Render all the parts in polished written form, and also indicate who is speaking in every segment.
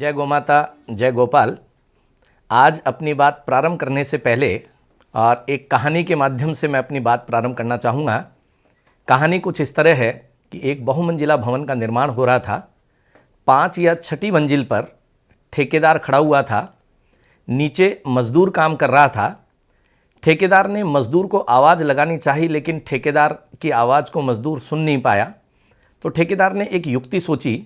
Speaker 1: जय गोमाता, जय गोपाल। आज अपनी बात प्रारंभ करने से पहले और एक कहानी के माध्यम से मैं अपनी बात प्रारंभ करना चाहूँगा। कहानी कुछ इस तरह है कि एक बहुमंजिला भवन का निर्माण हो रहा था। 5 या 6ठी मंजिल पर ठेकेदार खड़ा हुआ था। नीचे मजदूर काम कर रहा था। ठेकेदार ने मजदूर को आवाज़ लगानी चाहिए, लेकिन ठेकेदार की आवाज़ को मजदूर सुन नहीं पाया। तो ठेकेदार ने एक युक्ति सोची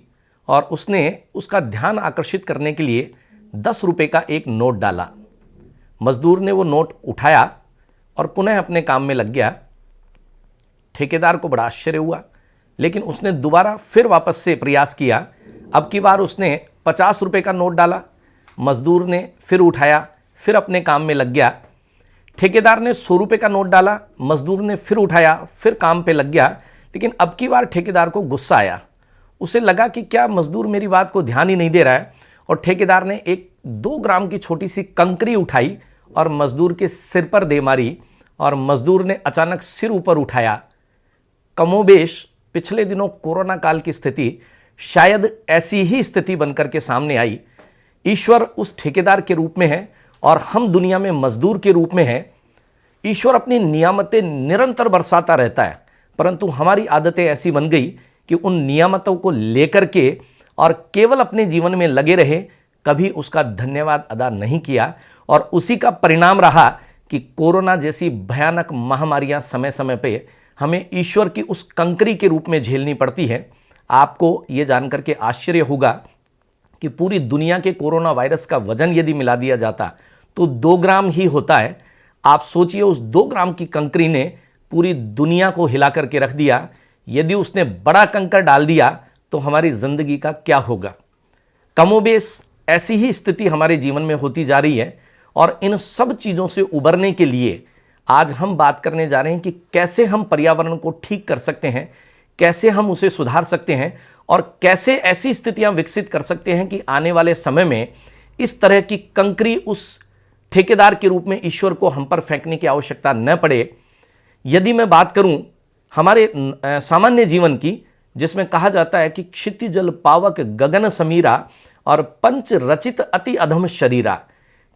Speaker 1: और उसने उसका ध्यान आकर्षित करने के लिए 10 रुपये का एक नोट डाला। मजदूर ने वो नोट उठाया और पुनः अपने काम में लग गया। ठेकेदार को बड़ा आश्चर्य हुआ, लेकिन उसने दोबारा फिर वापस से प्रयास किया। अब की बार उसने 50 रुपये का नोट डाला। मजदूर ने फिर उठाया, फिर अपने काम में लग गया। ठेकेदार ने 100 रुपये का नोट डाला। मजदूर ने फिर उठाया, फिर काम पे लग गया। लेकिन अब की बार ठेकेदार को गुस्सा आया। उसे लगा कि क्या मजदूर मेरी बात को ध्यान ही नहीं दे रहा है। और ठेकेदार ने एक 2 ग्राम की छोटी सी कंकरी उठाई और मजदूर के सिर पर दे मारी और मजदूर ने अचानक सिर ऊपर उठाया। कमोबेश पिछले दिनों कोरोना काल की स्थिति शायद ऐसी ही स्थिति बनकर के सामने आई। ईश्वर उस ठेकेदार के रूप में है और हम दुनिया में मजदूर के रूप में हैं। ईश्वर अपनी नियामतें निरंतर बरसाता रहता है, परंतु हमारी आदतें ऐसी बन गई कि उन नियामतों को लेकर के और केवल अपने जीवन में लगे रहे, कभी उसका धन्यवाद अदा नहीं किया। और उसी का परिणाम रहा कि कोरोना जैसी भयानक महामारियां समय समय पे हमें ईश्वर की उस कंकरी के रूप में झेलनी पड़ती है। आपको ये जानकर के आश्चर्य होगा कि पूरी दुनिया के कोरोना वायरस का वजन यदि मिला दिया जाता तो 2 ग्राम ही होता है। आप सोचिए, उस 2 ग्राम की कंकरी ने पूरी दुनिया को हिला करके रख दिया। यदि उसने बड़ा कंकर डाल दिया तो हमारी जिंदगी का क्या होगा। कमोबेश ऐसी ही स्थिति हमारे जीवन में होती जा रही है। और इन सब चीज़ों से उबरने के लिए आज हम बात करने जा रहे हैं कि कैसे हम पर्यावरण को ठीक कर सकते हैं, कैसे हम उसे सुधार सकते हैं और कैसे ऐसी स्थितियां विकसित कर सकते हैं कि आने वाले समय में इस तरह की कंकरी उस ठेकेदार के रूप में ईश्वर को हम पर फेंकने की आवश्यकता न पड़े। यदि मैं बात करूं हमारे सामान्य जीवन की, जिसमें कहा जाता है कि क्षितिजल पावक गगन समीरा और पंच रचित अति अधम शरीरा।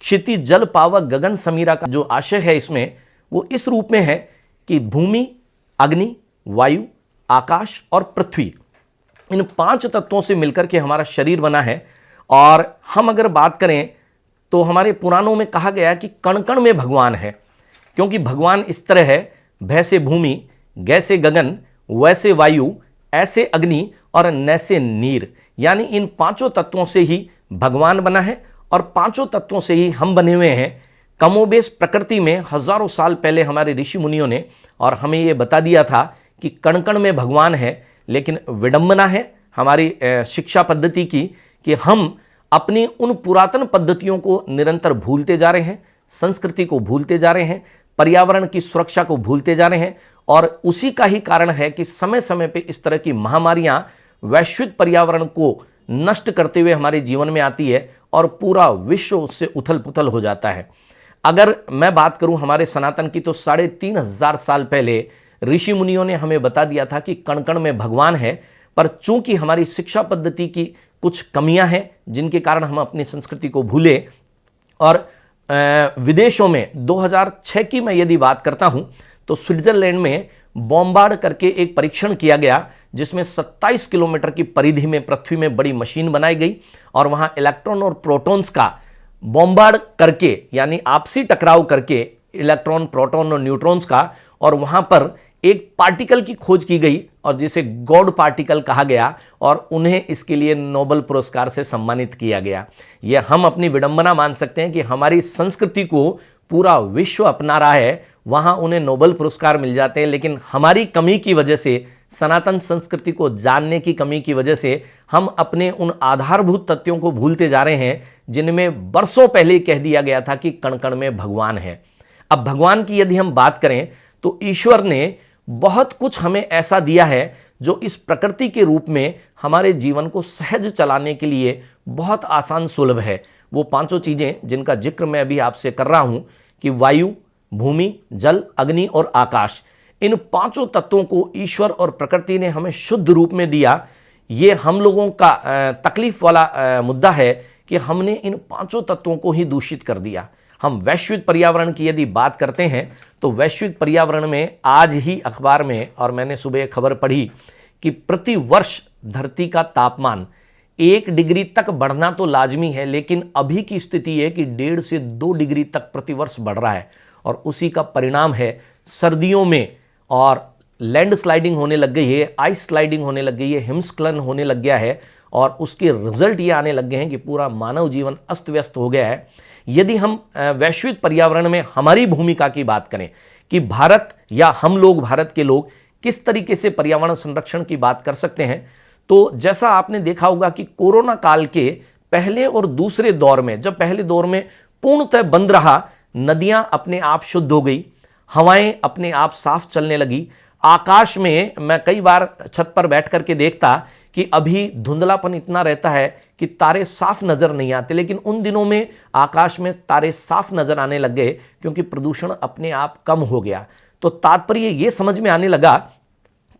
Speaker 1: क्षितिजल पावक गगन समीरा का जो आशय है इसमें, वो इस रूप में है कि भूमि, अग्नि, वायु, आकाश और पृथ्वी, इन 5 तत्वों से मिलकर के हमारा शरीर बना है। और हम अगर बात करें तो हमारे पुराणों में कहा गया कि कण कण में भगवान है, क्योंकि भगवान इस तरह है, भय से भूमि, गैसे गगन, वैसे वायु, ऐसे अग्नि और नैसे नीर। यानी इन 5 तत्वों से ही भगवान बना है और 5 तत्वों से ही हम बने हुए हैं। कमोबेश प्रकृति में हजारों साल पहले हमारे ऋषि मुनियों ने और हमें ये बता दिया था कि कण कण में भगवान है। लेकिन विडंबना है हमारी शिक्षा पद्धति की कि हम अपनी उन पुरातन पद्धतियों को निरंतर भूलते जा रहे हैं, संस्कृति को भूलते जा रहे हैं, पर्यावरण की सुरक्षा को भूलते जा रहे हैं। और उसी का ही कारण है कि समय समय पे इस तरह की महामारियां वैश्विक पर्यावरण को नष्ट करते हुए हमारे जीवन में आती है और पूरा विश्व उससे उथल पुथल हो जाता है। अगर मैं बात करूं हमारे सनातन की, तो 3500 साल पहले ऋषि मुनियों ने हमें बता दिया था कि कण कण में भगवान है। पर चूंकि हमारी शिक्षा पद्धति की कुछ कमियां हैं, जिनके कारण हम अपनी संस्कृति को भूले। और विदेशों में 2006 की मैं यदि बात करता हूं तो स्विट्जरलैंड में बॉम्बार्ड करके एक परीक्षण किया गया, जिसमें 27 किलोमीटर की परिधि में पृथ्वी में बड़ी मशीन बनाई गई और वहां इलेक्ट्रॉन और प्रोटॉन्स का बॉम्बार्ड करके, यानी आपसी टकराव करके इलेक्ट्रॉन, प्रोटॉन और न्यूट्रॉन्स का, और वहां पर एक पार्टिकल की खोज की गई और जिसे गॉड पार्टिकल कहा गया और उन्हें इसके लिए नोबेल पुरस्कार से सम्मानित किया गया। यह हम अपनी विडंबना मान सकते हैं कि हमारी संस्कृति को पूरा विश्व अपना रहा है, वहां उन्हें नोबेल पुरस्कार मिल जाते हैं। लेकिन हमारी कमी की वजह से, सनातन संस्कृति को जानने की कमी की वजह से हम अपने उन आधारभूत तथ्यों को भूलते जा रहे हैं, जिनमें बरसों पहले कह दिया गया था कि कण कण में भगवान है। अब भगवान की यदि हम बात करें तो ईश्वर ने बहुत कुछ हमें ऐसा दिया है जो इस प्रकृति के रूप में हमारे जीवन को सहज चलाने के लिए बहुत आसान सुलभ है। वो 5 चीजें जिनका जिक्र मैं अभी आपसे कर रहा हूं कि वायु, भूमि, जल, अग्नि और आकाश, इन 5 तत्वों को ईश्वर और प्रकृति ने हमें शुद्ध रूप में दिया। ये हम लोगों का तकलीफ वाला मुद्दा है कि हमने इन पांचों तत्वों को ही दूषित कर दिया। हम वैश्विक पर्यावरण की यदि बात करते हैं तो वैश्विक पर्यावरण में आज ही अखबार में, और मैंने सुबह खबर पढ़ी कि प्रति वर्ष धरती का तापमान 1 डिग्री तक बढ़ना तो लाजमी है, लेकिन अभी की स्थिति है कि 1.5 से 2 डिग्री तक प्रतिवर्ष बढ़ रहा है। और उसी का परिणाम है सर्दियों में और लैंड स्लाइडिंग होने लग गई है, आइस स्लाइडिंग होने लग गई है, हिमस्खलन होने लग गया है, और उसके रिजल्ट ये आने लग गए हैं कि पूरा मानव जीवन अस्त व्यस्त हो गया है। यदि हम वैश्विक पर्यावरण में हमारी भूमिका की बात करें कि भारत या हम लोग, भारत के लोग किस तरीके से पर्यावरण संरक्षण की बात कर सकते हैं, तो जैसा आपने देखा होगा कि कोरोना काल के पहले और दूसरे दौर में, जब पहले दौर में पूर्णतः बंद रहा, नदियां अपने आप शुद्ध हो गई, हवाएं अपने आप साफ चलने लगी, आकाश में मैं कई बार छत पर बैठ करके देखता कि अभी धुंधलापन इतना रहता है कि तारे साफ नजर नहीं आते, लेकिन उन दिनों में आकाश में तारे साफ नजर आने लग गए क्योंकि प्रदूषण अपने आप कम हो गया। तो तात्पर्य ये समझ में आने लगा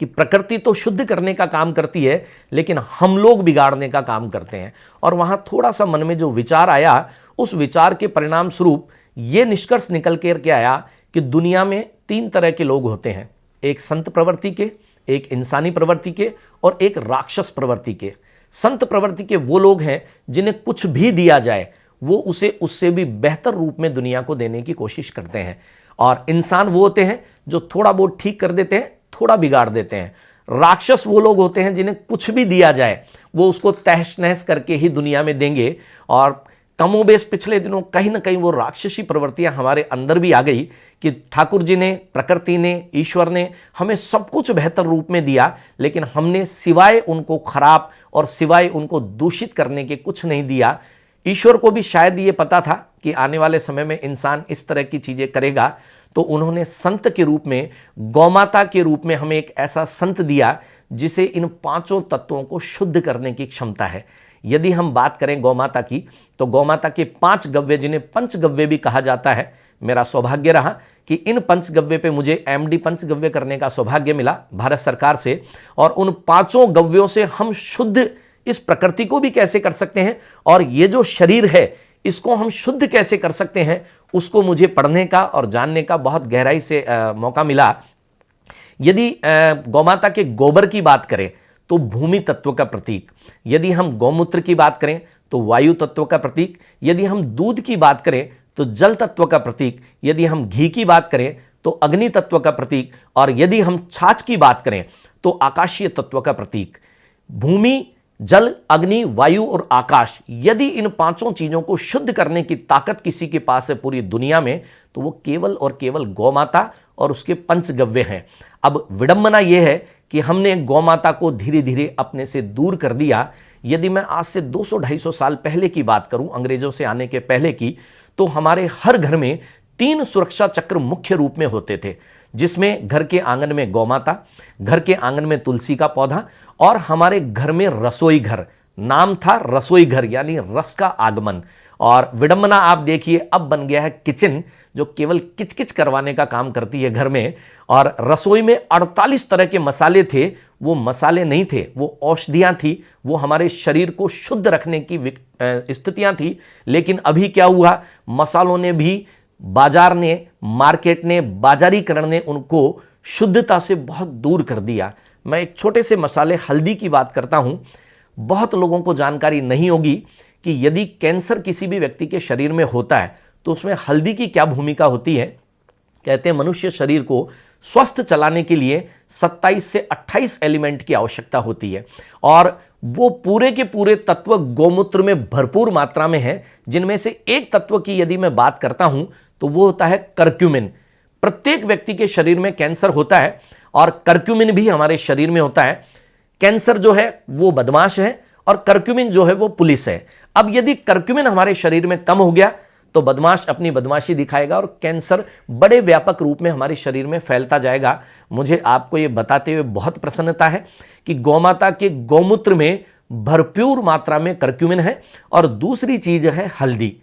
Speaker 1: कि प्रकृति तो शुद्ध करने का काम करती है, लेकिन हम लोग बिगाड़ने का काम करते हैं। और वहां थोड़ा सा मन में जो विचार आया, उस विचार के परिणाम स्वरूप ये निष्कर्ष निकल के आया कि दुनिया में 3 तरह के लोग होते हैं, एक संत प्रवृत्ति के, एक इंसानी प्रवृत्ति के और एक राक्षस प्रवृत्ति के। संत प्रवृत्ति के वो लोग हैं जिन्हें कुछ भी दिया जाए वो उसे उससे भी बेहतर रूप में दुनिया को देने की कोशिश करते हैं। और इंसान वो होते हैं जो थोड़ा बहुत ठीक कर देते हैं, थोड़ा बिगाड़ देते हैं। राक्षस वो लोग होते हैं जिन्हें कुछ भी दिया जाए वो उसको तहस नहस करके ही दुनिया में देंगे। और कमोबेश पिछले दिनों कहीं ना कहीं वो राक्षसी प्रवृत्तियां हमारे अंदर भी आ गई कि ठाकुर जी ने, प्रकृति ने, ईश्वर ने हमें सब कुछ बेहतर रूप में दिया, लेकिन हमने सिवाय उनको खराब और सिवाय उनको दूषित करने के कुछ नहीं दिया। ईश्वर को भी शायद ये पता था कि आने वाले समय में इंसान इस तरह की चीजें करेगा, तो उन्होंने संत के रूप में, गौमाता के रूप में हमें एक ऐसा संत दिया जिसे इन 5 तत्वों को शुद्ध करने की क्षमता है। यदि हम बात करें गौमाता की, तो गौमाता के 5 गव्य, जिन्हें पंचगव्य भी कहा जाता है, मेरा सौभाग्य रहा कि इन पंचगव्य पे मुझे MD पंचगव्य करने का सौभाग्य मिला भारत सरकार से। और उन 5 गव्यों से हम शुद्ध इस प्रकृति को भी कैसे कर सकते हैं और ये जो शरीर है इसको हम शुद्ध कैसे कर सकते हैं, उसको मुझे पढ़ने का और जानने का बहुत गहराई से मौका मिला। यदि गौमाता के गोबर की बात करें तो भूमि तत्व का प्रतीक, यदि हम गौमूत्र की बात करें तो वायु तत्व का प्रतीक, यदि हम दूध की बात करें तो जल तत्व का प्रतीक, यदि हम घी की बात करें तो अग्नि तत्व का प्रतीक, और यदि हम छाछ की बात करें तो आकाशीय तत्व का प्रतीक। भूमि, जल, अग्नि, वायु और आकाश, यदि इन 5 चीजों को शुद्ध करने की ताकत किसी के पास है पूरी दुनिया में, तो वो केवल और केवल गौमाता और उसके पंचगव्य हैं। अब विडंबना यह है कि हमने गौमाता को धीरे धीरे अपने से दूर कर दिया। यदि मैं आज से 200-250 साल पहले की बात करूं, अंग्रेजों से आने के पहले की, तो हमारे हर घर में 3 सुरक्षा चक्र मुख्य रूप में होते थे, जिसमें घर के आंगन में गौमाता, घर के आंगन में तुलसी का पौधा, और हमारे घर में रसोई घर, नाम था रसोई घर, यानी रस का आगमन। और विडंबना आप देखिए, अब बन गया है किचन, जो केवल किचकिच करवाने का काम करती है घर में। और रसोई में 48 तरह के मसाले थे, वो मसाले नहीं थे, वो औषधियां थी, वो हमारे शरीर को शुद्ध रखने की स्थितियां थी। लेकिन अभी क्या हुआ, मसालों ने भी, बाजार ने, मार्केट ने, बाजारीकरण ने उनको शुद्धता से बहुत दूर कर दिया। मैं एक छोटे से मसाले हल्दी की बात करता हूं। बहुत लोगों को जानकारी नहीं होगी कि यदि कैंसर किसी भी व्यक्ति के शरीर में होता है तो उसमें हल्दी की क्या भूमिका होती है। कहते हैं मनुष्य शरीर को स्वस्थ चलाने के लिए 27 से 28 एलिमेंट की आवश्यकता होती है, और वो पूरे के पूरे तत्व गौमूत्र में भरपूर मात्रा में है। जिनमें से एक तत्व की यदि मैं बात करता हूं तो वो होता है करक्यूमिन। प्रत्येक व्यक्ति के शरीर में कैंसर होता है और करक्यूमिन भी हमारे शरीर में होता है। कैंसर जो है वो बदमाश है और करक्यूमिन जो है वो पुलिस है। अब यदि करक्यूमिन हमारे शरीर में कम हो गया तो बदमाश अपनी बदमाशी दिखाएगा और कैंसर बड़े व्यापक रूप में हमारे शरीर में फैलता जाएगा। मुझे आपको ये बताते हुए बहुत प्रसन्नता है कि गौमाता के गौमूत्र में भरपूर मात्रा में करक्यूमिन है। और दूसरी चीज है हल्दी।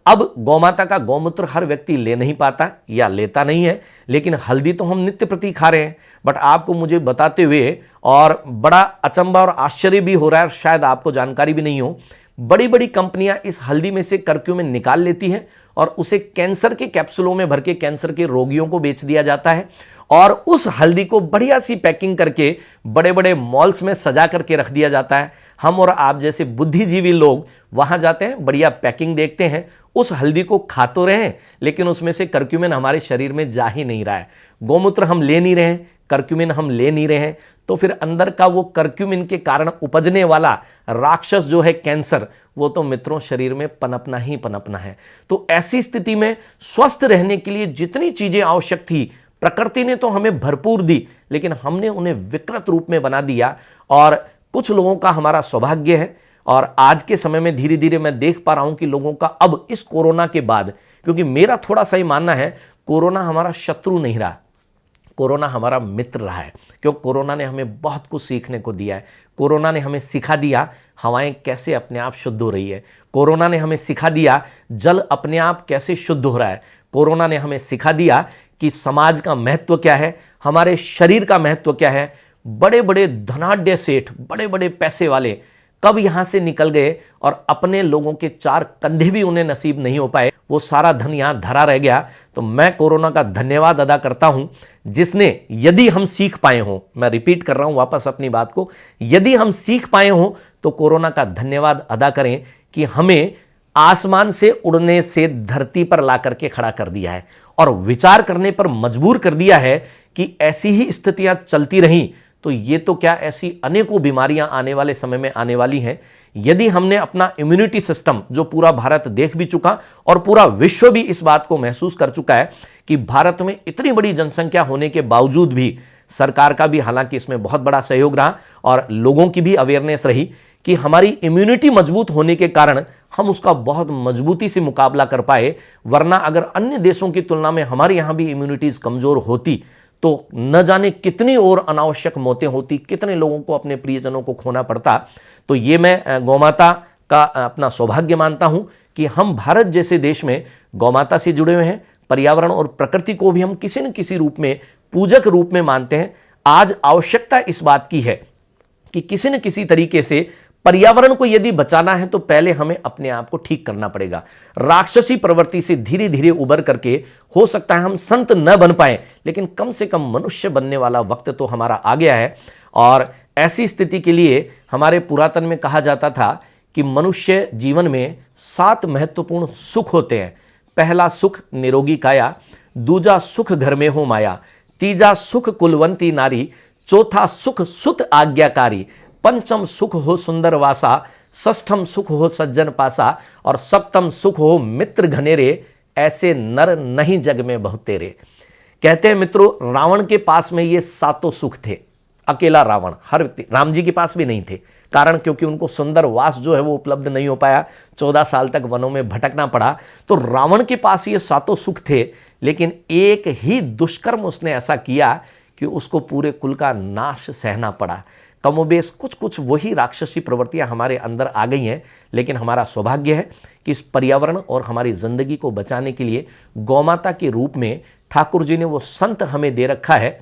Speaker 1: अब गौमाता का गौमूत्र हर व्यक्ति ले नहीं पाता या लेता नहीं है, लेकिन हल्दी तो हम नित्य प्रति खा रहे हैं। बट आपको मुझे बताते हुए और बड़ा अचंभा और आश्चर्य भी हो रहा है, शायद आपको जानकारी भी नहीं हो, बड़ी बड़ी कंपनियां इस हल्दी में से करक्यूमिन निकाल लेती हैं और उसे कैंसर के कैप्सूलों में भर के कैंसर के रोगियों को बेच दिया जाता है, और उस हल्दी को बढ़िया सी पैकिंग करके बड़े बड़े मॉल्स में सजा करके रख दिया जाता है। हम और आप जैसे बुद्धिजीवी लोग वहां जाते हैं, बढ़िया पैकिंग देखते हैं, उस हल्दी को खा तो रहे हैं लेकिन उसमें से करक्यूमिन हमारे शरीर में जा ही नहीं रहा है। गोमूत्र हम ले नहीं रहे हैं, करक्यूमिन हम ले नहीं रहे हैं, तो फिर अंदर का वो करक्यूमिन के कारण उपजने वाला राक्षस जो है कैंसर, वो तो मित्रों शरीर में पनपना ही पनपना है। तो ऐसी स्थिति में स्वस्थ रहने के लिए जितनी चीजें आवश्यक थी प्रकृति ने तो हमें भरपूर दी, लेकिन हमने उन्हें विकृत रूप में बना दिया। और कुछ लोगों का हमारा सौभाग्य है, और आज के समय में धीरे धीरे मैं देख पा रहा हूं कि लोगों का अब इस कोरोना के बाद, क्योंकि मेरा थोड़ा सा ही मानना है कोरोना हमारा शत्रु नहीं रहा, कोरोना हमारा मित्र रहा है। क्योंकि कोरोना ने हमें बहुत कुछ सीखने को दिया है। कोरोना ने हमें सिखा दिया हवाएं कैसे अपने आप शुद्ध हो रही है, कोरोना ने हमें सिखा दिया जल अपने आप कैसे शुद्ध हो रहा है, कोरोना ने हमें सिखा दिया कि समाज का महत्व क्या है, हमारे शरीर का महत्व क्या है। बड़े बड़े धनाढ्य सेठ, बड़े बड़े पैसे वाले कब यहां से निकल गए और अपने लोगों के चार कंधे भी उन्हें नसीब नहीं हो पाए, वो सारा धन यहां धरा रह गया। तो मैं कोरोना का धन्यवाद अदा करता हूं जिसने, यदि हम सीख पाए हों, मैं रिपीट कर रहा हूं वापस अपनी बात को, यदि हम सीख पाए हों तो कोरोना का धन्यवाद अदा करें कि हमें आसमान से उड़ने से धरती पर ला करके खड़ा कर दिया है और विचार करने पर मजबूर कर दिया है कि ऐसी ही स्थितियां चलती रहीं तो ये तो क्या, ऐसी अनेकों बीमारियां आने वाले समय में आने वाली हैं। यदि हमने अपना इम्यूनिटी सिस्टम, जो पूरा भारत देख भी चुका और पूरा विश्व भी इस बात को महसूस कर चुका है कि भारत में इतनी बड़ी जनसंख्या होने के बावजूद भी, सरकार का भी हालांकि इसमें बहुत बड़ा सहयोग रहा और लोगों की भी अवेयरनेस रही कि हमारी इम्यूनिटी मजबूत होने के कारण हम उसका बहुत मजबूती से मुकाबला कर पाए। वरना अगर अन्य देशों की तुलना में हमारे यहां भी इम्यूनिटीज कमजोर होती तो न जाने कितनी और अनावश्यक मौतें होती, कितने लोगों को अपने प्रियजनों को खोना पड़ता। तो ये मैं गौमाता का अपना सौभाग्य मानता हूं कि हम भारत जैसे देश में गौमाता से जुड़े हुए हैं। पर्यावरण और प्रकृति को भी हम किसी न किसी रूप में पूजक रूप में मानते हैं। आज आवश्यकता इस बात की है कि किसी न किसी तरीके से पर्यावरण को यदि बचाना है तो पहले हमें अपने आप को ठीक करना पड़ेगा। राक्षसी प्रवृत्ति से धीरे धीरे उबर करके, हो सकता है हम संत न बन पाए लेकिन कम से कम मनुष्य बनने वाला वक्त तो हमारा आ गया है। और ऐसी स्थिति के लिए हमारे पुरातन में कहा जाता था कि मनुष्य जीवन में 7 महत्वपूर्ण सुख होते हैं। पहला सुख निरोगी काया, दूजा सुख घर में हो माया, तीजा सुख कुलवंती नारी, चौथा सुख सुत आज्ञाकारी, पंचम सुख हो सुंदर वासा, षष्ठम सुख हो सज्जन पासा, और सप्तम सुख हो मित्र घनेरे, ऐसे नर नहीं जग में बहुत तेरे। कहते हैं मित्रों, रावण के पास में ये 7 सुख थे। अकेला रावण, हर व्यक्ति, राम जी के पास भी नहीं थे। कारण क्योंकि उनको सुंदर वास जो है वो उपलब्ध नहीं हो पाया, 14 साल तक वनों में भटकना पड़ा। तो रावण के पास ये 7 सुख थे, लेकिन एक ही दुष्कर्म उसने ऐसा किया कि उसको पूरे कुल का नाश सहना पड़ा। कमोबेश कुछ कुछ वही राक्षसी प्रवृत्तियां हमारे अंदर आ गई हैं, लेकिन हमारा सौभाग्य है कि इस पर्यावरण और हमारी जिंदगी को बचाने के लिए गौमाता के रूप में ठाकुर जी ने वो संत हमें दे रखा है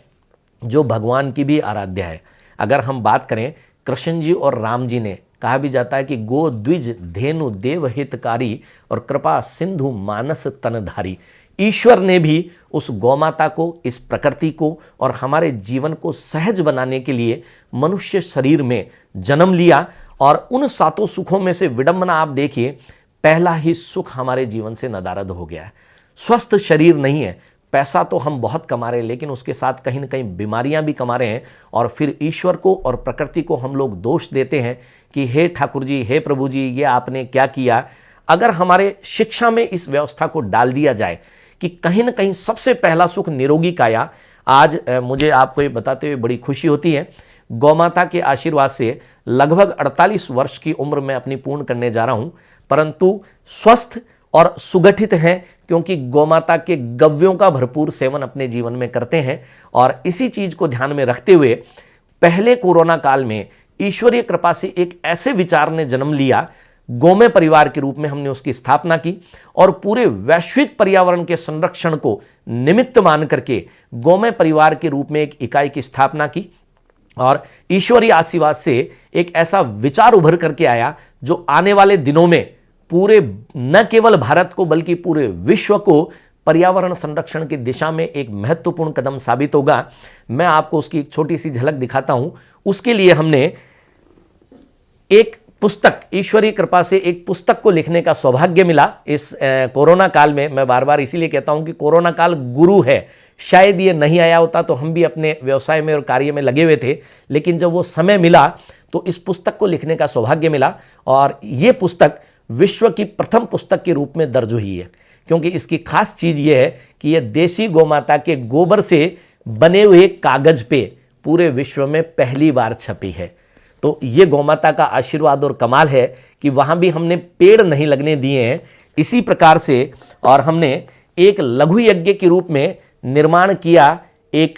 Speaker 1: जो भगवान की भी आराध्या है। अगर हम बात करें, कृष्ण जी और राम जी ने, कहा भी जाता है कि गो द्विज धेनु देव हितकारी और कृपा सिंधु मानस तनधारी। ईश्वर ने भी उस गौमाता को, इस प्रकृति को और हमारे जीवन को सहज बनाने के लिए मनुष्य शरीर में जन्म लिया। और उन 7 सुखों में से विडंबना आप देखिए, पहला ही सुख हमारे जीवन से नदारद हो गया है। स्वस्थ शरीर नहीं है, पैसा तो हम बहुत कमा रहे हैं लेकिन उसके साथ कहीं ना कहीं बीमारियां भी कमा रहे हैं। और फिर ईश्वर को और प्रकृति को हम लोग दोष देते हैं कि हे ठाकुर जी, हे प्रभु जी, ये आपने क्या किया। अगर हमारे शिक्षा में इस व्यवस्था को डाल दिया जाए कि कहीं ना कहीं सबसे पहला सुख निरोगी काया। आज मुझे आपको ये बताते हुए बड़ी खुशी होती है, गौमाता के आशीर्वाद से लगभग 48 वर्ष की उम्र में अपनी पूर्ण करने जा रहा हूं, परंतु स्वस्थ और सुगठित हैं क्योंकि गौमाता के गव्यों का भरपूर सेवन अपने जीवन में करते हैं। और इसी चीज को ध्यान में रखते हुए पहले कोरोना काल में ईश्वरीय कृपा से एक ऐसे विचार ने जन्म लिया, गोमें परिवार के रूप में हमने उसकी स्थापना की और पूरे वैश्विक पर्यावरण के संरक्षण को निमित्त मान करके गोमें परिवार के रूप में एक इकाई की स्थापना की। और ईश्वरीय आशीर्वाद से एक ऐसा विचार उभर करके आया जो आने वाले दिनों में पूरे न केवल भारत को बल्कि पूरे विश्व को पर्यावरण संरक्षण की दिशा में एक महत्वपूर्ण कदम साबित होगा। मैं आपको उसकी एक छोटी सी झलक दिखाता हूं। उसके लिए हमने एक पुस्तक, ईश्वरीय कृपा से एक पुस्तक को लिखने का सौभाग्य मिला इस कोरोना काल में। मैं बार बार इसीलिए कहता हूं कि कोरोना काल गुरु है। शायद ये नहीं आया होता तो हम भी अपने व्यवसाय में और कार्य में लगे हुए थे, लेकिन जब वो समय मिला तो इस पुस्तक को लिखने का सौभाग्य मिला। और ये पुस्तक विश्व की प्रथम पुस्तक के रूप में दर्ज हुई है, क्योंकि इसकी खास चीज ये है कि यह देशी गौमाता के गोबर से बने हुए कागज पे पूरे विश्व में पहली बार छपी है। तो ये गौमाता का आशीर्वाद और कमाल है कि वहां भी हमने पेड़ नहीं लगने दिए हैं। इसी प्रकार से और हमने एक लघु यज्ञ के रूप में निर्माण किया, एक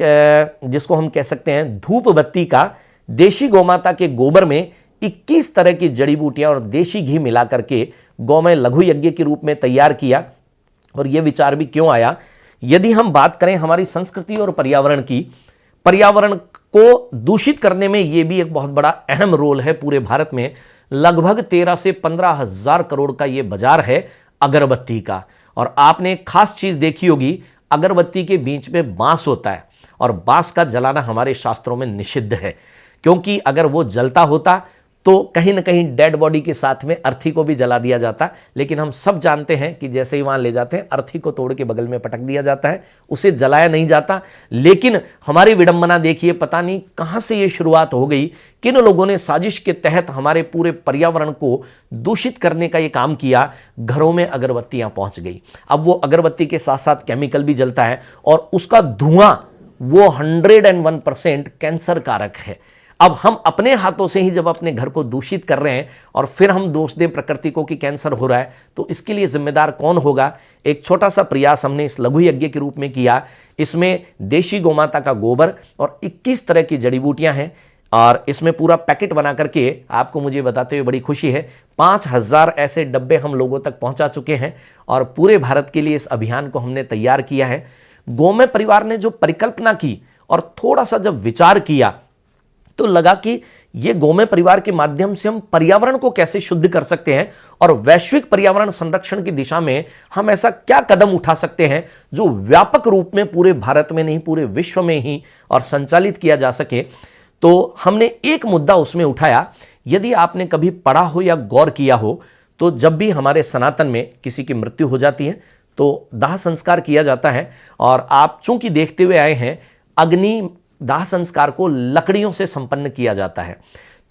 Speaker 1: जिसको हम कह सकते हैं धूप बत्ती का। देशी गौमाता के गोबर में 21 तरह की जड़ी बूटियां और देशी घी मिला करके गौमय लघु यज्ञ के रूप में तैयार किया। और यह विचार भी क्यों आया, यदि हम बात करें हमारी संस्कृति और पर्यावरण की, पर्यावरण को दूषित करने में यह भी एक बहुत बड़ा अहम रोल है। पूरे भारत में लगभग 13 से 15 हजार करोड़ का यह बाजार है अगरबत्ती का। और आपने एक खास चीज देखी होगी, अगरबत्ती के बीच में बांस होता है और बांस का जलाना हमारे शास्त्रों में निषिद्ध है, क्योंकि अगर वो जलता होता तो कहीं ना कहीं डेड बॉडी के साथ में अर्थी को भी जला दिया जाता। लेकिन हम सब जानते हैं कि जैसे ही वहां ले जाते हैं अर्थी को तोड़ के बगल में पटक दिया जाता है, उसे जलाया नहीं जाता। लेकिन हमारी विडंबना देखिए, पता नहीं कहां से ये शुरुआत हो गई, किन लोगों ने साजिश के तहत हमारे पूरे पर्यावरण को दूषित करने का ये काम किया। घरों में अगरबत्तियां पहुंच गई। अब वो अगरबत्ती के साथ साथ केमिकल भी जलता है और उसका धुआं वो 101% कैंसर कारक है। अब हम अपने हाथों से ही जब अपने घर को दूषित कर रहे हैं और फिर हम दोष दें प्रकृति को कि कैंसर हो रहा है, तो इसके लिए जिम्मेदार कौन होगा। एक छोटा सा प्रयास हमने इस लघु यज्ञ के रूप में किया। इसमें देशी गौमाता का गोबर और 21 तरह की जड़ी बूटियां हैं और इसमें पूरा पैकेट बना करके आपको मुझे बताते हुए बड़ी खुशी है 5000 ऐसे डब्बे हम लोगों तक पहुंचा चुके हैं और पूरे भारत के लिए इस अभियान को हमने तैयार किया है। गोमें परिवार ने जो परिकल्पना की और थोड़ा सा जब विचार किया तो लगा कि ये गोमें परिवार के माध्यम से हम पर्यावरण को कैसे शुद्ध कर सकते हैं और वैश्विक पर्यावरण संरक्षण की दिशा में हम ऐसा क्या कदम उठा सकते हैं जो व्यापक रूप में पूरे भारत में नहीं पूरे विश्व में ही और संचालित किया जा सके। तो हमने एक मुद्दा उसमें उठाया। यदि आपने कभी पढ़ा हो या गौर किया हो तो जब भी हमारे सनातन में किसी की मृत्यु हो जाती है तो दाह संस्कार किया जाता है और आप चूंकि देखते हुए आए हैं अग्नि दाह संस्कार को लकड़ियों से संपन्न किया जाता है।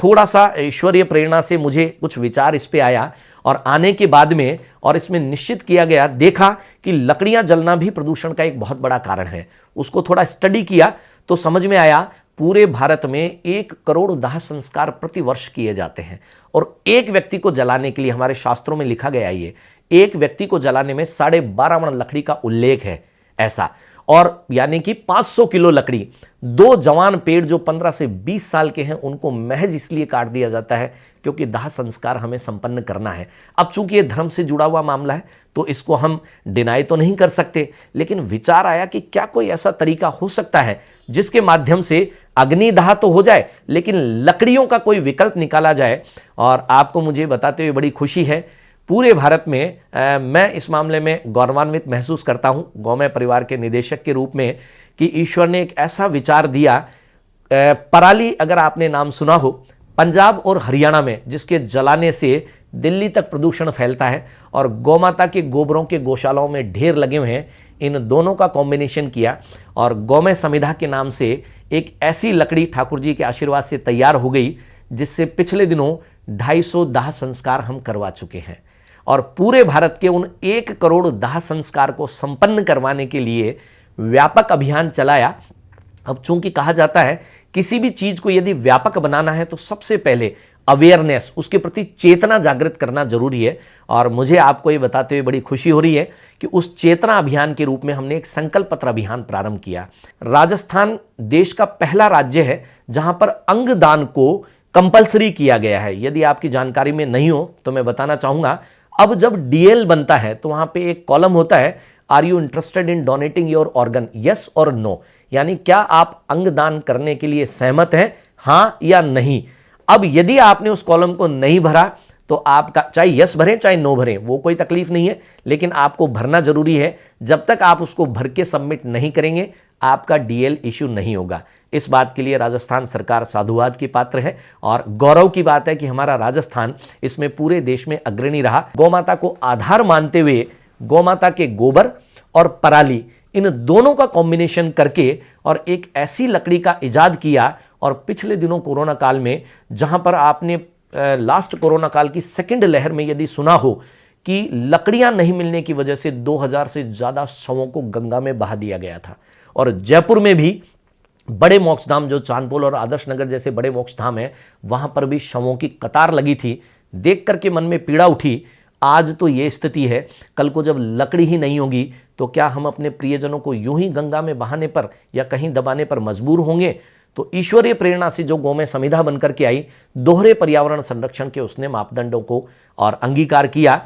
Speaker 1: थोड़ा सा ईश्वरीय प्रेरणा से मुझे कुछ विचार इस पे आया और आने के बाद में और इसमें निश्चित किया गया, देखा कि लकड़ियां जलना भी प्रदूषण का एक बहुत बड़ा कारण है। उसको थोड़ा स्टडी किया तो समझ में आया पूरे भारत में 1 करोड़ दाह संस्कार प्रति वर्ष किए जाते हैं और एक व्यक्ति को जलाने के लिए हमारे शास्त्रों में लिखा गया ये एक व्यक्ति को जलाने में 12.5 मण लकड़ी का उल्लेख है ऐसा। और यानी कि 500 किलो लकड़ी। 2 जवान पेड़ जो 15 से 20 साल के हैं उनको महज इसलिए काट दिया जाता है क्योंकि दाह संस्कार हमें संपन्न करना है। अब चूंकि ये धर्म से जुड़ा हुआ मामला है तो इसको हम डिनाई तो नहीं कर सकते, लेकिन विचार आया कि क्या कोई ऐसा तरीका हो सकता है जिसके माध्यम से अग्निदाह तो हो जाए लेकिन लकड़ियों का कोई विकल्प निकाला जाए। और आपको मुझे बताते हुए बड़ी खुशी है, पूरे भारत में मैं इस मामले में गौरवान्वित महसूस करता हूं गौमय परिवार के निदेशक के रूप में कि ईश्वर ने एक ऐसा विचार दिया। पराली अगर आपने नाम सुना हो, पंजाब और हरियाणा में जिसके जलाने से दिल्ली तक प्रदूषण फैलता है और गौमाता के गोबरों के गौशालाओं में ढेर लगे हुए हैं, इन दोनों का कॉम्बिनेशन किया और गौमय समिधा के नाम से एक ऐसी लकड़ी ठाकुर जी के आशीर्वाद से तैयार हो गई जिससे पिछले दिनों 250 दाह संस्कार हम करवा चुके हैं। और पूरे भारत के उन 1 करोड़ दाह संस्कार को संपन्न करवाने के लिए व्यापक अभियान चलाया। अब चूंकि कहा जाता है किसी भी चीज को यदि व्यापक बनाना है तो सबसे पहले अवेयरनेस, उसके प्रति चेतना जागृत करना जरूरी है। और मुझे आपको ये बताते हुए बड़ी खुशी हो रही है कि उस चेतना अभियान के रूप में हमने एक संकल्प पत्र अभियान प्रारंभ किया। राजस्थान देश का पहला राज्य है जहां पर अंगदान को कंपलसरी किया गया है। यदि आपकी जानकारी में नहीं हो तो मैं बताना चाहूंगा, अब जब डीएल बनता है तो वहां पे एक कॉलम होता है, are you interested in donating your organ, yes और नो, यानी क्या आप अंग दान करने के लिए सहमत हैं, हां या नहीं। अब यदि आपने उस कॉलम को नहीं भरा तो आपका, चाहे यस भरें चाहे नो भरें, वो कोई तकलीफ नहीं है, लेकिन आपको भरना जरूरी है। जब तक आप उसको भर के सबमिट नहीं करेंगे आपका डीएल इश्यू नहीं होगा। इस बात के लिए राजस्थान सरकार साधुवाद की पात्र है और गौरव की बात है कि हमारा राजस्थान इसमें पूरे देश में अग्रणी रहा। गौमाता को आधार मानते हुए गौमाता के गोबर और पराली, इन दोनों का कॉम्बिनेशन करके और एक ऐसी लकड़ी का इजाद किया। और पिछले दिनों कोरोना काल में, जहां पर आपने लास्ट कोरोना काल की सेकेंड लहर में यदि सुना हो कि लकड़ियां नहीं मिलने की वजह से 2000 से ज्यादा शवों को गंगा में बहा दिया गया था। और जयपुर में भी बड़े मोक्षधाम, जो चांदपोल और आदर्श नगर जैसे बड़े मोक्षधाम है, वहां पर भी शवों की कतार लगी थी। देख करके मन में पीड़ा उठी। आज तो ये स्थिति है, कल को जब लकड़ी ही नहीं होगी तो क्या हम अपने प्रियजनों को यूं ही गंगा में बहाने पर या कहीं दबाने पर मजबूर होंगे। तो ईश्वरीय प्रेरणा से जो गौ में संविधा बनकर के आई, दोहरे पर्यावरण संरक्षण के उसने मापदंडों को और अंगीकार किया।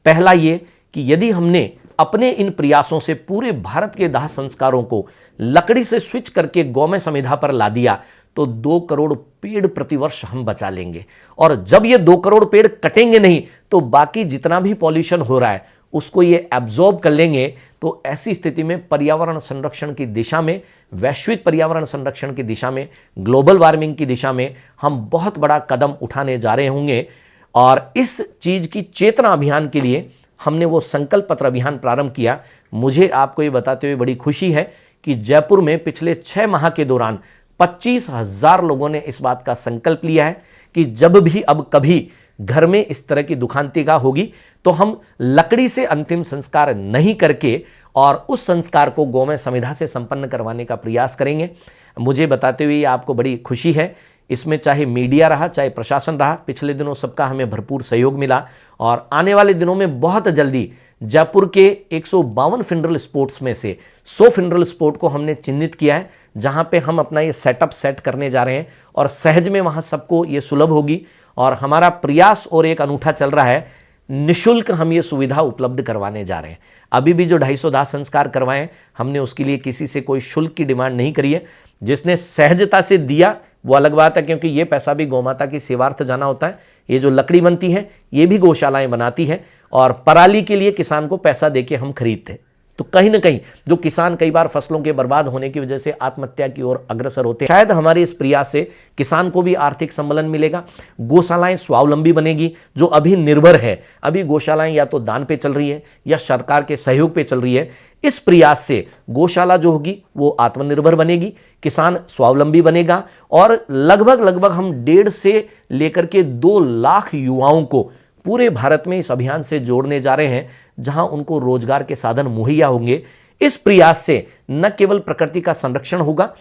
Speaker 1: पहला ये कि यदि हमने अपने इन प्रयासों से पूरे भारत के दाह संस्कारों को लकड़ी से स्विच करके गौ में संविधा पर ला दिया तो 2 करोड़ पेड़ प्रतिवर्ष हम बचा लेंगे। और जब ये 2 करोड़ पेड़ कटेंगे नहीं तो बाकी जितना भी पॉल्यूशन हो रहा है उसको ये एब्जॉर्ब कर लेंगे। तो ऐसी स्थिति में पर्यावरण संरक्षण की दिशा में, वैश्विक पर्यावरण संरक्षण की दिशा में, ग्लोबल वार्मिंग की दिशा में हम बहुत बड़ा कदम उठाने जा रहे होंगे। और इस चीज की चेतना अभियान के लिए हमने वो संकल्प पत्र अभियान प्रारंभ किया। मुझे आपको ये बताते हुए बड़ी खुशी है कि जयपुर में पिछले 6 माह के दौरान 25,000 लोगों ने इस बात का संकल्प लिया है कि जब भी अब कभी घर में इस तरह की दुखांतिका होगी तो हम लकड़ी से अंतिम संस्कार नहीं करके और उस संस्कार को गौ में संविधा से संपन्न करवाने का प्रयास करेंगे। मुझे बताते हुए आपको बड़ी खुशी है, इसमें चाहे मीडिया रहा चाहे प्रशासन रहा, पिछले दिनों सबका हमें भरपूर सहयोग मिला। और आने वाले दिनों में बहुत जल्दी जयपुर के 152 फिनरल स्पॉट्स में से 100 फिनरल स्पॉट को हमने चिन्हित किया है, जहां पे हम अपना ये सेटअप सेट करने जा रहे हैं और सहज में वहां सबको ये सुलभ होगी। और हमारा प्रयास और एक अनूठा चल रहा है, निःशुल्क हम ये सुविधा उपलब्ध करवाने जा रहे हैं। अभी भी जो 250 दाह संस्कार करवाएं, हमने उसके लिए किसी से कोई शुल्क की डिमांड नहीं करी है। जिसने सहजता से दिया वो अलग बात है, क्योंकि ये पैसा भी गौमाता की सेवार्थ जाना होता है। ये जो लकड़ी बनती है ये भी गौशालाएं बनाती है और पराली के लिए किसान को पैसा देके हम खरीदते हैं। तो कहीं ना कहीं जो किसान कई बार फसलों के बर्बाद होने की वजह से आत्महत्या की ओर अग्रसर होते हैं, शायद हमारे इस प्रयास से किसान को भी आर्थिक संबलन मिलेगा, गौशालाएं स्वावलंबी बनेगी। जो अभी निर्भर है, अभी गौशालाएं या तो दान पे चल रही है या सरकार के सहयोग पे चल रही है, इस प्रयास से गौशाला जो होगी वो आत्मनिर्भर बनेगी, किसान स्वावलंबी बनेगा। और लगभग हम 1.5 से लेकर के 2 लाख युवाओं को पूरे भारत में इस अभियान से जोड़ने जा रहे हैं, जहां उनको रोजगार के साधन मुहैया होंगे। इस प्रयास से न केवल प्रकृति का संरक्षण होगा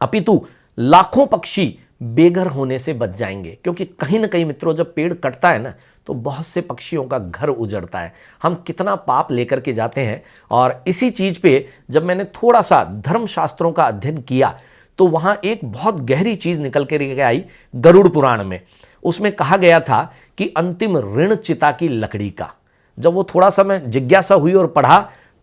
Speaker 1: अपितु लाखों पक्षी बेघर होने से बच जाएंगे। क्योंकि कहीं ना कहीं मित्रों, जब पेड़ कटता है ना तो बहुत से पक्षियों का घर उजड़ता है। हम कितना पाप लेकर के जाते हैं। और इसी चीज पे जब मैंने थोड़ा सा धर्मशास्त्रों का अध्ययन किया तो वहां एक बहुत गहरी चीज निकल के आई गरुड़ पुराण में। उसमें कहा गया था कि अंतिम ऋण चिता की लकड़ी का। जब वो थोड़ा सा मैं जिज्ञासा हुई और पढ़ा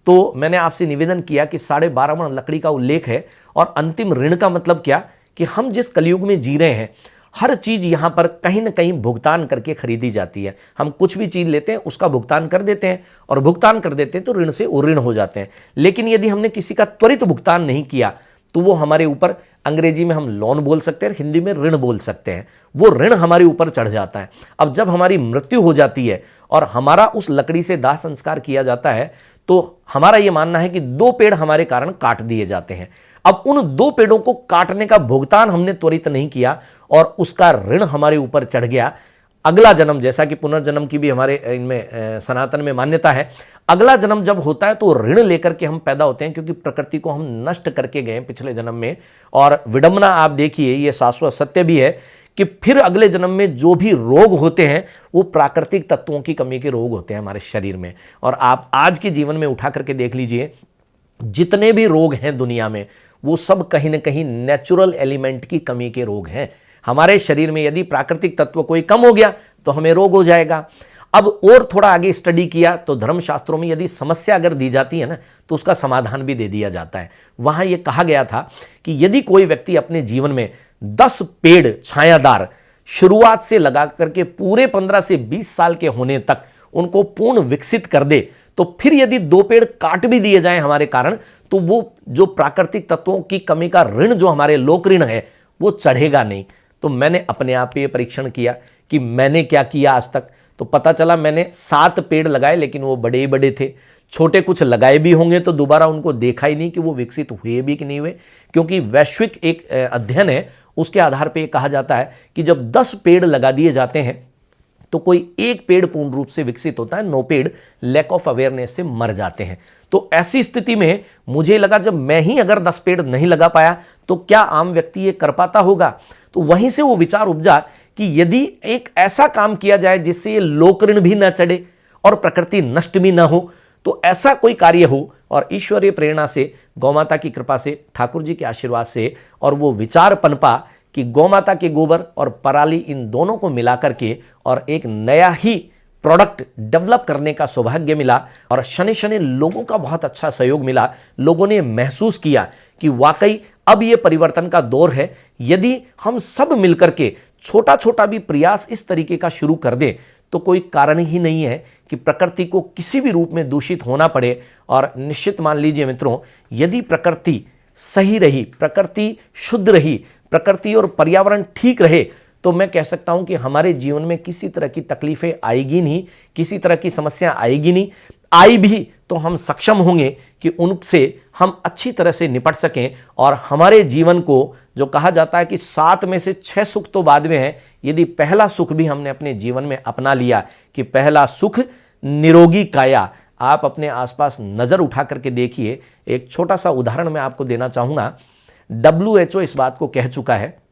Speaker 1: तो मैंने आपसे निवेदन किया कि 12.5 मण लकड़ी का उल्लेख है। और अंतिम ऋण का मतलब क्या कि हम जिस कलयुग में जी रहे हैं, हर चीज यहां पर कहीं ना कहीं भुगतान करके खरीदी जाती है। हम कुछ भी चीज लेते हैं उसका भुगतान कर देते हैं और भुगतान कर देते हैं तो ऋण से ऋण हो जाते हैं। लेकिन यदि हमने किसी का त्वरित भुगतान नहीं किया तो वो हमारे ऊपर, अंग्रेजी में हम लोन बोल सकते हैं, हिंदी में ऋण बोल सकते हैं, वो ऋण हमारे ऊपर चढ़ जाता है। अब जब हमारी मृत्यु हो जाती है और हमारा उस लकड़ी से दाह संस्कार किया जाता है तो हमारा यह मानना है कि 2 पेड़ हमारे कारण काट दिए जाते हैं। अब उन 2 पेड़ों को काटने का भुगतान हमने त्वरित नहीं किया और उसका ऋण हमारे ऊपर चढ़ गया। अगला जन्म, जैसा कि पुनर्जन्म की भी हमारे इनमें सनातन में मान्यता है, अगला जन्म जब होता है तो ऋण लेकर के हम पैदा होते हैं, क्योंकि प्रकृति को हम नष्ट करके गए पिछले जन्म में। और विडंबना आप देखिए, ये शाश्वत सत्य भी है कि फिर अगले जन्म में जो भी रोग होते हैं वो प्राकृतिक तत्वों की कमी के रोग होते हैं हमारे शरीर में। और आप आज के जीवन में उठा करके देख लीजिए, जितने भी रोग हैं दुनिया में वो सब कहीं ना कहीं नेचुरल एलिमेंट की कमी के रोग हैं। हमारे शरीर में यदि प्राकृतिक तत्व कोई कम हो गया तो हमें रोग हो जाएगा। अब और थोड़ा आगे स्टडी किया तो धर्मशास्त्रों में यदि समस्या अगर दी जाती है ना तो उसका समाधान भी दे दिया जाता है। वहां यह कहा गया था कि यदि कोई व्यक्ति अपने जीवन में 10 पेड़ छायादार शुरुआत से लगा करके पूरे 15 से 20 साल के होने तक उनको पूर्ण विकसित कर दे, तो फिर यदि 2 पेड़ काट भी दिए जाएं हमारे कारण, तो वो जो प्राकृतिक तत्वों की कमी का ऋण जो हमारे लोक ऋण है वो चढ़ेगा नहीं। तो मैंने अपने आप ये परीक्षण किया कि मैंने क्या किया आज तक। तो पता चला मैंने 7 पेड़ लगाए, लेकिन वो बड़े ही बड़े थे। छोटे कुछ लगाए भी होंगे तो दोबारा उनको देखा ही नहीं कि वो विकसित हुए भी कि नहीं हुए, क्योंकि वैश्विक एक अध्ययन है उसके आधार पर कहा जाता है कि जब 10 पेड़ लगा दिए जाते हैं तो कोई एक पेड़ पूर्ण रूप से विकसित होता है, 9 पेड़ लैक ऑफ अवेयरनेस से मर जाते हैं। तो ऐसी स्थिति में मुझे लगा जब मैं ही अगर 10 पेड़ नहीं लगा पाया तो क्या आम व्यक्ति ये कर पाता होगा। तो वहीं से वो विचार उपजा कि यदि एक ऐसा काम किया जाए जिससे ये लोक ऋण भी ना चढ़े और प्रकृति नष्ट भी ना हो, तो ऐसा कोई कार्य हो। और ईश्वरीय प्रेरणा से, गौमाता की कृपा से, ठाकुर जी के आशीर्वाद से और वो विचार पनपा कि गौमाता के गोबर और पराली इन दोनों को मिलाकर के और एक नया ही प्रोडक्ट डेवलप करने का सौभाग्य मिला। और शनि शनि लोगों का बहुत अच्छा सहयोग मिला। लोगों ने महसूस किया कि वाकई अब ये परिवर्तन का दौर है। यदि हम सब मिलकर के छोटा छोटा भी प्रयास इस तरीके का शुरू कर दें तो कोई कारण ही नहीं है कि प्रकृति को किसी भी रूप में दूषित होना पड़े। और निश्चित मान लीजिए मित्रों, यदि प्रकृति सही रही, प्रकृति शुद्ध रही, प्रकृति और पर्यावरण ठीक रहे, तो मैं कह सकता हूं कि हमारे जीवन में किसी तरह की तकलीफें आएगी नहीं, किसी तरह की समस्या आएगी नहीं। आई भी तो हम सक्षम होंगे कि उनसे हम अच्छी तरह से निपट सकें और हमारे जीवन को, जो कहा जाता है कि 7 में से 6 सुख तो बाद में है, यदि पहला सुख भी हमने अपने जीवन में अपना लिया कि पहला सुख निरोगी काया। आप अपने आसपास नजर उठा करके देखिए। एक छोटा सा उदाहरण मैं आपको देना चाहूंगा। WHO इस बात को कह चुका है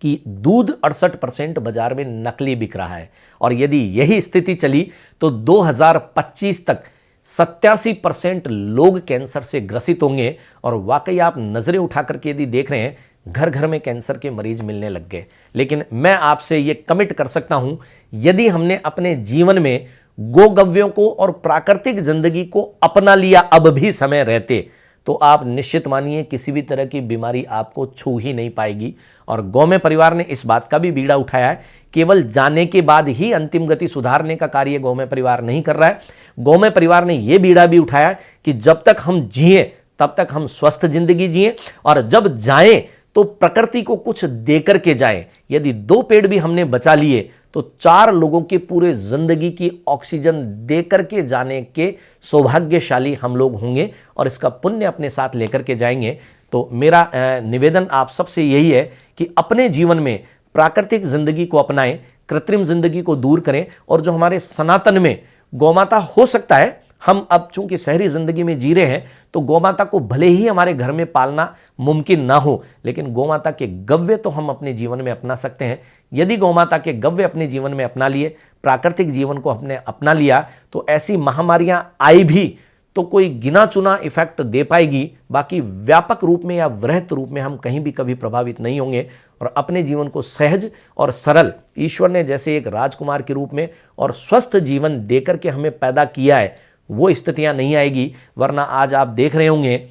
Speaker 1: कि दूध 68% बाजार में नकली बिक रहा है और यदि यही स्थिति चली तो 2025 तक 87% लोग कैंसर से ग्रसित होंगे। और वाकई आप नजरें उठा करके यदि देख रहे हैं, घर घर में कैंसर के मरीज मिलने लग गए। लेकिन मैं आपसे ये कमिट कर सकता हूं, यदि हमने अपने जीवन में गोगव्यों को और प्राकृतिक जिंदगी को अपना लिया अब भी समय रहते, तो आप निश्चित मानिए किसी भी तरह की बीमारी आपको छू ही नहीं पाएगी। और गौमय परिवार ने इस बात का भी बीड़ा उठाया है। केवल जाने के बाद ही अंतिम गति सुधारने का कार्य गौमय परिवार नहीं कर रहा है। गौमय परिवार ने यह बीड़ा भी उठाया कि जब तक हम जिए तब तक हम स्वस्थ जिंदगी जिए और जब जाएं तो प्रकृति को कुछ देकर के जाएं। यदि 2 पेड़ भी हमने बचा लिए तो 4 लोगों के पूरे जिंदगी की ऑक्सीजन देकर के जाने के सौभाग्यशाली हम लोग होंगे और इसका पुण्य अपने साथ लेकर के जाएंगे। तो मेरा निवेदन आप सबसे यही है कि अपने जीवन में प्राकृतिक जिंदगी को अपनाएं, कृत्रिम जिंदगी को दूर करें। और जो हमारे सनातन में गौमाता, हो सकता है हम अब चूंकि शहरी जिंदगी में जी रहे हैं तो गौमाता को भले ही हमारे घर में पालना मुमकिन ना हो, लेकिन गौमाता के गव्य तो हम अपने जीवन में अपना सकते हैं। यदि गौमाता के गव्य अपने जीवन में अपना लिए, प्राकृतिक जीवन को हमने अपना लिया, तो ऐसी महामारियां आई भी तो कोई गिना चुना इफेक्ट दे पाएगी। बाकी व्यापक रूप में या वृहत रूप में हम कहीं भी कभी प्रभावित नहीं होंगे और अपने जीवन को सहज और सरल, ईश्वर ने जैसे एक राजकुमार के रूप में और स्वस्थ जीवन देकर के हमें पैदा किया है, वो स्थितियां नहीं आएगी। वरना आज आप देख रहे होंगे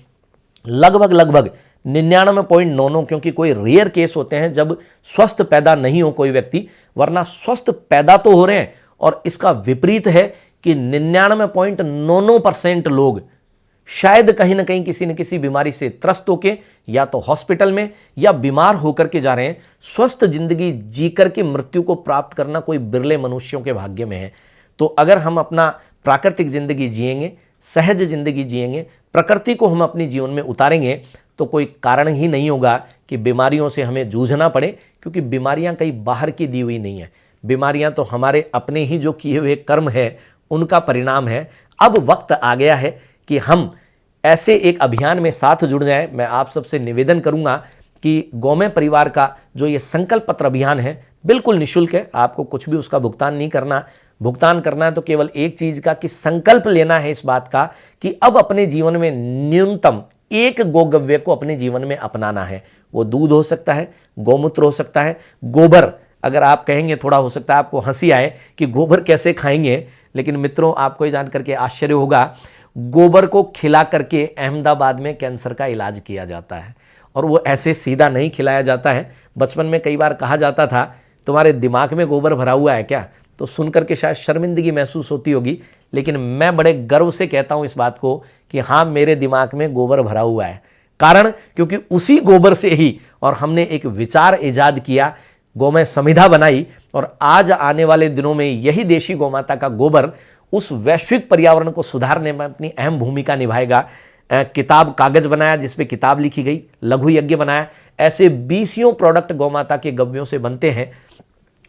Speaker 1: लगभग 99.99, क्योंकि कोई रेयर केस होते हैं जब स्वस्थ पैदा नहीं हो कोई व्यक्ति, वरना स्वस्थ पैदा तो हो रहे हैं। और इसका विपरीत है कि 99.99% लोग शायद कहीं ना कहीं किसी न किसी बीमारी से त्रस्त होके या तो हॉस्पिटल में या बीमार होकर के जा रहे हैं। स्वस्थ जिंदगी जीकर के मृत्यु को प्राप्त करना कोई बिरले मनुष्यों के भाग्य में है। तो अगर हम अपना प्राकृतिक जिंदगी जिएंगे, सहज जिंदगी जिएंगे, प्रकृति को हम अपने जीवन में उतारेंगे, तो कोई कारण ही नहीं होगा कि बीमारियों से हमें जूझना पड़े। क्योंकि बीमारियां कहीं बाहर की दी हुई नहीं है, बीमारियां तो हमारे अपने ही जो किए हुए कर्म है उनका परिणाम है। अब वक्त आ गया है कि हम ऐसे एक अभियान में साथ जुड़ जाएं। मैं आप सबसे निवेदन करूंगा कि गौमय परिवार का जो ये संकल्प पत्र अभियान है बिल्कुल निःशुल्क है, आपको कुछ भी उसका भुगतान नहीं करना। भुगतान करना है तो केवल एक चीज का, कि संकल्प लेना है इस बात का कि अब अपने जीवन में न्यूनतम एक गोगव्य को अपने जीवन में अपनाना है। वो दूध हो सकता है, गौमूत्र हो सकता है, गोबर। अगर आप कहेंगे, थोड़ा हो सकता है आपको हंसी आए कि गोबर कैसे खाएंगे, लेकिन मित्रों आपको ये जान करके आश्चर्य होगा, गोबर को खिला करके अहमदाबाद में कैंसर का इलाज किया जाता है। और वो ऐसे सीधा नहीं खिलाया जाता है। बचपन में कई बार कहा जाता था, तुम्हारे दिमाग में गोबर भरा हुआ है क्या? तो सुनकर के शायद शर्मिंदगी महसूस होती होगी, लेकिन मैं बड़े गर्व से कहता हूं इस बात को कि हाँ, मेरे दिमाग में गोबर भरा हुआ है। कारण क्योंकि उसी गोबर से ही और हमने एक विचार ईजाद किया, गौमय संविधा बनाई, और आज आने वाले दिनों में यही देशी गौमाता का गोबर उस वैश्विक पर्यावरण को सुधारने में अपनी अहम भूमिका निभाएगा। किताब कागज बनाया जिसपे किताब लिखी गई, लघु यज्ञ बनाया, ऐसे 20 प्रोडक्ट गौमाता के गव्यों से बनते हैं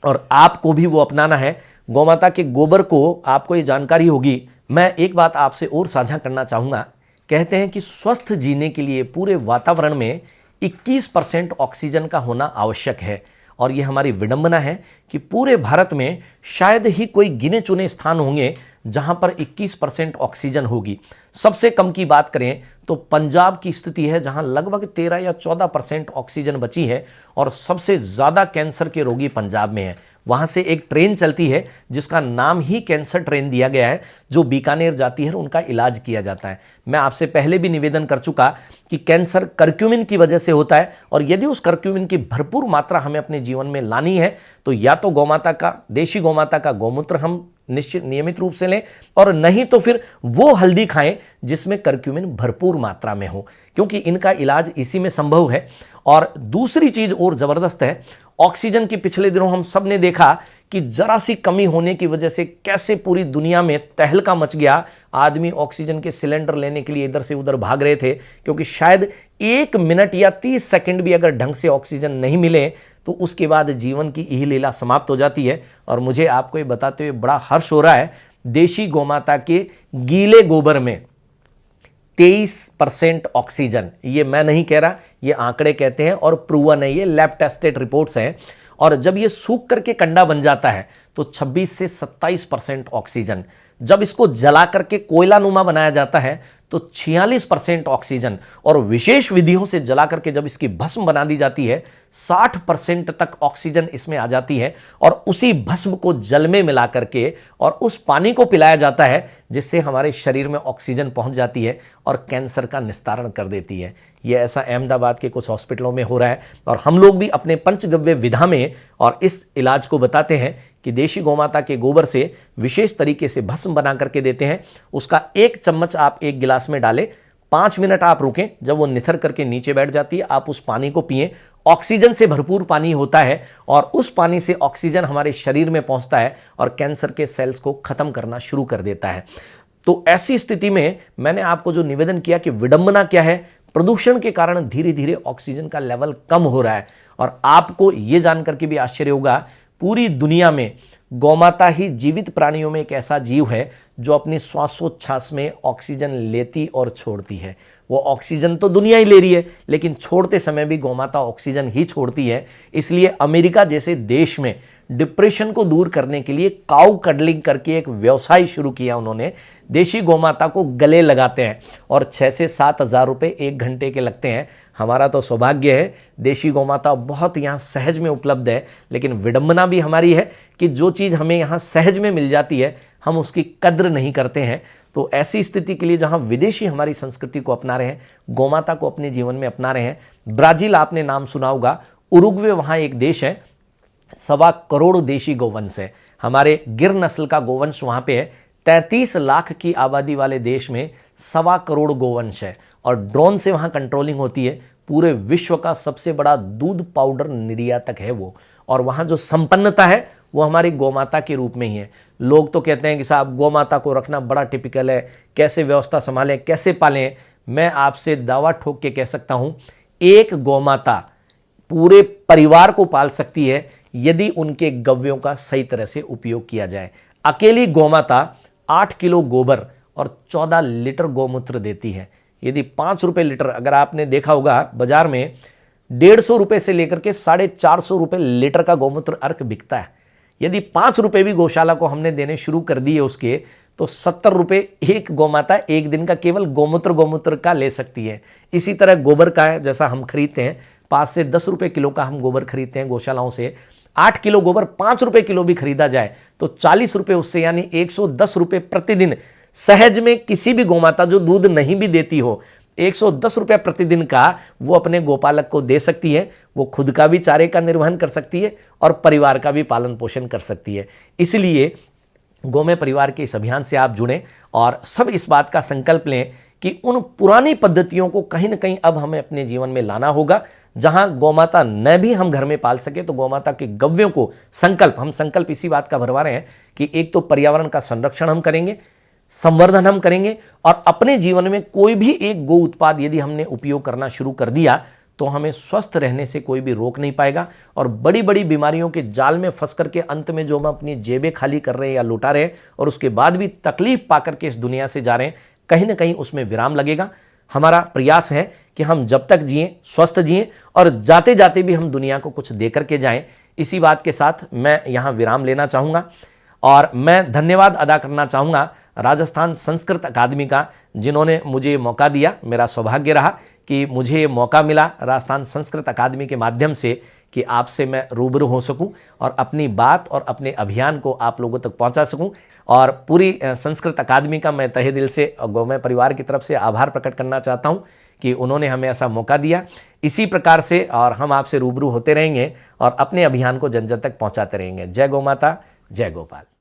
Speaker 1: और आपको भी वो अपनाना है। गौमाता के गोबर को आपको ये जानकारी होगी। मैं एक बात आपसे और साझा करना चाहूँगा। कहते हैं कि स्वस्थ जीने के लिए पूरे वातावरण में 21% ऑक्सीजन का होना आवश्यक है। और ये हमारी विडंबना है कि पूरे भारत में शायद ही कोई गिने चुने स्थान होंगे जहां पर 21% ऑक्सीजन होगी। सबसे कम की बात करें तो पंजाब की स्थिति है, जहां लगभग 13 या 14% ऑक्सीजन बची है, और सबसे ज़्यादा कैंसर के रोगी पंजाब में है। वहां से एक ट्रेन चलती है जिसका नाम ही कैंसर ट्रेन दिया गया है, जो बीकानेर जाती है और उनका इलाज किया जाता है। मैं आपसे पहले भी निवेदन कर चुका कि कैंसर कर्क्यूमिन की वजह से होता है, और यदि उस कर्क्यूमिन की भरपूर मात्रा हमें अपने जीवन में लानी है तो या तो गौमाता का, देशी गौमाता का गौमूत्र हम निश्चित नियमित रूप से लें, और नहीं तो फिर वो हल्दी खाएं जिसमें कर्क्यूमिन भरपूर मात्रा में हो, क्योंकि इनका इलाज इसी में संभव है। और दूसरी चीज और जबरदस्त है, ऑक्सीजन की पिछले दिनों हम सब ने देखा कि जरा सी कमी होने की वजह से कैसे पूरी दुनिया में तहलका मच गया। आदमी ऑक्सीजन के सिलेंडर लेने के लिए इधर से उधर भाग रहे थे, क्योंकि शायद 1 मिनट या 30 सेकंड भी अगर ढंग से ऑक्सीजन नहीं मिले तो उसके बाद जीवन की यही लीला समाप्त हो जाती है। और मुझे आपको ये बताते हुए बड़ा हर्ष हो रहा है, देशी गौमाता के गीले गोबर में 23% ऑक्सीजन, ये मैं नहीं कह रहा, ये आंकड़े कहते हैं और प्रूवन है, ये लैब टेस्टेड रिपोर्ट्स हैं। और जब ये सूख करके कंडा बन जाता है तो 26 से 27% ऑक्सीजन, जब इसको जला करके कोयला नुमा बनाया जाता है तो 46% ऑक्सीजन, और विशेष विधियों से जला करके जब इसकी भस्म बना दी जाती है 60% तक ऑक्सीजन इसमें आ जाती है। और उसी भस्म को जल में मिला करके और उस पानी को पिलाया जाता है, जिससे हमारे शरीर में ऑक्सीजन पहुंच जाती है और कैंसर का निस्तारण कर देती है। ये ऐसा अहमदाबाद के कुछ हॉस्पिटलों में हो रहा है, और हम लोग भी अपने पंचगव्य विधा में और इस इलाज को बताते हैं कि देशी गौमाता के गोबर से विशेष तरीके से भस्म बना करके देते हैं। उसका 1 चम्मच आप 1 गिलास में डालें, 5 मिनट आप रुकें, जब वो निथर करके नीचे बैठ जाती है आप उस पानी को पिएं। ऑक्सीजन से भरपूर पानी होता है, और उस पानी से ऑक्सीजन हमारे शरीर में पहुंचता है और कैंसर के सेल्स को खत्म करना शुरू कर देता है। तो ऐसी स्थिति में मैंने आपको जो निवेदन किया कि विडंबना क्या है, प्रदूषण के कारण धीरे धीरे ऑक्सीजन का लेवल कम हो रहा है। और आपको यह जानकर के भी आश्चर्य होगा, पूरी दुनिया में गौमाता ही जीवित प्राणियों में एक ऐसा जीव है जो अपनी श्वासोच्छ्वास में ऑक्सीजन लेती और छोड़ती है। वो ऑक्सीजन तो दुनिया ही ले रही है, लेकिन छोड़ते समय भी गौमाता ऑक्सीजन ही छोड़ती है। इसलिए अमेरिका जैसे देश में डिप्रेशन को दूर करने के लिए काऊ कडलिंग करके एक व्यवसाय शुरू किया उन्होंने। देशी गौमाता को गले लगाते हैं और 6 से 7 हज़ार रुपये 1 घंटे के लगते हैं। हमारा तो सौभाग्य है, देशी गौमाता बहुत यहाँ सहज में उपलब्ध है, लेकिन विडंबना भी हमारी है कि जो चीज़ हमें यहाँ सहज में मिल जाती है हम उसकी कद्र नहीं करते हैं। तो ऐसी स्थिति के लिए जहाँ विदेशी हमारी संस्कृति को अपना रहे हैं, गौमाता को अपने जीवन में अपना रहे हैं। ब्राज़ील आपने नाम सुना होगा, उरुग्वे वहाँ एक देश है, 1.25 करोड़ देशी गौवंश है। हमारे गिर नस्ल का गोवंश वहाँ पे है। 33 लाख की आबादी वाले देश में 1.25 करोड़ गोवंश है, और ड्रोन से वहाँ कंट्रोलिंग होती है। पूरे विश्व का सबसे बड़ा दूध पाउडर निर्यातक है वो, और वहाँ जो संपन्नता है वो हमारी गौमाता के रूप में ही है। लोग तो कहते हैं कि साहब गौमाता को रखना बड़ा टिपिकल है, कैसे व्यवस्था संभालें, कैसे पालें। मैं आपसे दावा ठोक के कह सकता हूँ, एक गौमाता पूरे परिवार को पाल सकती है यदि उनके गव्यों का सही तरह से उपयोग किया जाए। अकेली गौमाता 8 किलो गोबर और 14 लीटर गौमूत्र देती है। यदि 5 रुपये लीटर, अगर आपने देखा होगा बाजार में 150 रुपये से लेकर के 450 रुपये लीटर का गौमूत्र अर्क बिकता है। यदि 5 रुपये भी गौशाला को हमने देने शुरू कर दिए उसके, तो 70 रुपये एक गौमाता एक दिन का केवल गोमूत्र का ले सकती है। इसी तरह गोबर का है, जैसा हम खरीदते हैं 5 से 10 रुपये किलो का हम गोबर खरीदते हैं गौशालाओं से। 8 किलो गोबर 5 रुपये किलो भी खरीदा जाए तो 40 रुपये उससे, यानी 110 रुपये प्रतिदिन सहज में किसी भी गौमाता जो दूध नहीं भी देती हो 110 रुपये प्रतिदिन का वो अपने गोपालक को दे सकती है। वो खुद का भी चारे का निर्वहन कर सकती है और परिवार का भी पालन पोषण कर सकती है। इसलिए गौमय परिवार के इस अभियान से आप जुड़ें और सब इस बात का संकल्प लें कि उन पुरानी पद्धतियों को कहीं ना कहीं अब हमें अपने जीवन में लाना होगा। जहां गौमाता न भी हम घर में पाल सके तो गौमाता के गव्यों को हम संकल्प इसी बात का भरवा रहे हैं कि एक तो पर्यावरण का संरक्षण हम करेंगे, संवर्धन हम करेंगे, और अपने जीवन में कोई भी एक गो उत्पाद यदि हमने उपयोग करना शुरू कर दिया तो हमें स्वस्थ रहने से कोई भी रोक नहीं पाएगा। और बड़ी बड़ी बीमारियों के जाल में फंस करके अंत में जो हम अपनी जेबें खाली कर रहे हैं या लुटा रहे हैं और उसके बाद भी तकलीफ पाकर के इस दुनिया से जा रहे हैं, कहीं ना कहीं उसमें विराम लगेगा। हमारा प्रयास है कि हम जब तक जिएं स्वस्थ जिएं और जाते जाते भी हम दुनिया को कुछ दे करके जाएं। इसी बात के साथ मैं यहाँ विराम लेना चाहूँगा और मैं धन्यवाद अदा करना चाहूँगा राजस्थान संस्कृत अकादमी का, जिन्होंने मुझे मौका दिया। मेरा सौभाग्य रहा कि मुझे मौका मिला राजस्थान संस्कृत अकादमी के माध्यम से कि आपसे मैं रूबरू हो सकूं और अपनी बात और अपने अभियान को आप लोगों तक पहुंचा सकूं। और पूरी संस्कृत अकादमी का मैं तहे दिल से गौमय परिवार की तरफ से आभार प्रकट करना चाहता हूं कि उन्होंने हमें ऐसा मौका दिया। इसी प्रकार से और हम आपसे रूबरू होते रहेंगे और अपने अभियान को जन जन तक पहुंचाते रहेंगे। जय गौ माता, जय गोपाल।